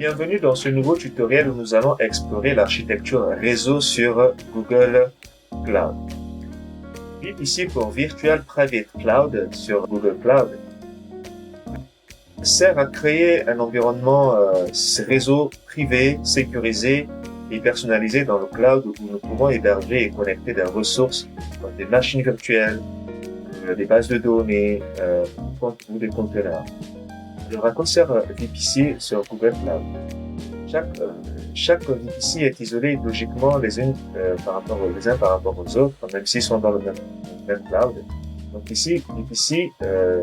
Bienvenue dans ce nouveau tutoriel où nous allons explorer l'architecture réseau sur Google Cloud. VPC pour Virtual Private Cloud sur Google Cloud sert à créer un environnement réseau privé, sécurisé et personnalisé dans le cloud où nous pouvons héberger et connecter des ressources comme des machines virtuelles, des bases de données ou des conteneurs. Alors, à quoi sert VPC sur Google Cloud? Chaque VPC est isolé logiquement les uns par rapport aux autres, même s'ils sont dans le même cloud. Donc ici, VPC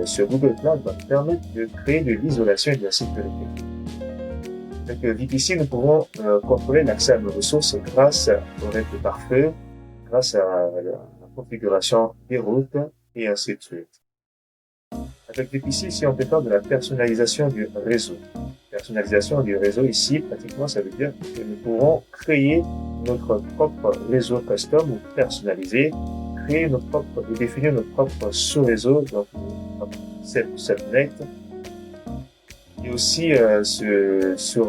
sur Google Cloud va nous permettre de créer de l'isolation et de la sécurité. Avec VPC, nous pouvons contrôler l'accès à nos ressources grâce aux règles de pare-feu, grâce à la configuration des routes et ainsi de suite. Avec VPC, ici, on peut faire de la personnalisation du réseau. Personnalisation du réseau, ici, pratiquement, ça veut dire que nous pourrons créer notre propre réseau custom ou personnalisé, créer et définir nos propres sous-réseaux, donc notre subnet. Et aussi, sur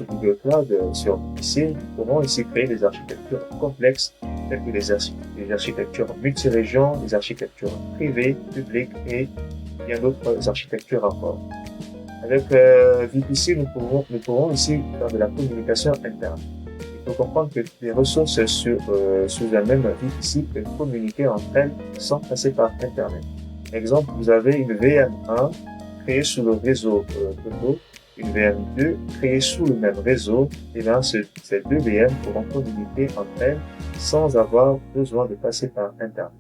Google Cloud, sur VPC, nous pourrons ici créer des architectures complexes, telles que des architectures multi-régions, des architectures privées, publiques et bien d'autres architectures encore. Avec VPC, nous pourrons ici faire de la communication interne. Il faut comprendre que les ressources sous la même VPC peuvent communiquer entre elles sans passer par Internet. Exemple, vous avez une VM1 créée sous le réseau Toto, une VM2 créée sous le même réseau, et là, ces deux VM pourront communiquer entre elles sans avoir besoin de passer par Internet.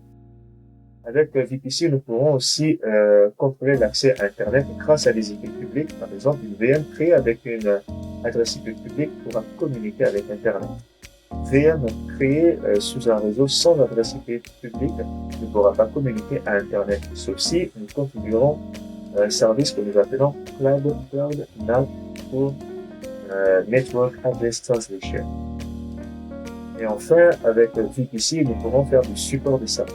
Avec VPC, nous pourrons aussi contrôler l'accès à Internet grâce à des IP publics. Par exemple, une VM créée avec une adresse IP publique pourra communiquer avec Internet. VM créée sous un réseau sans adresse IP publique ne pourra pas communiquer à Internet, sauf si nous configurons un service que nous appelons Cloud NAT pour Network Address Translation. Et enfin, avec VPC, nous pourrons faire du support des services.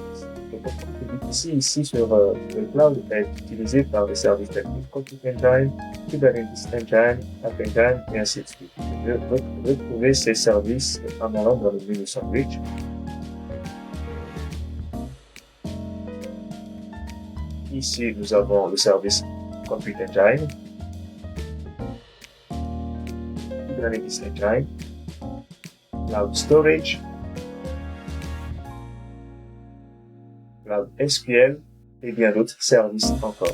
VPC ici sur le cloud est utilisé par des services tels que Compute Engine, Kubernetes Engine, App Engine et ainsi de suite. Retrouvez ces services en allant dans le menu Sandwich. Ici, nous avons le service Compute Engine, Kubernetes Engine, Cloud Storage, Cloud SQL et bien d'autres services encore.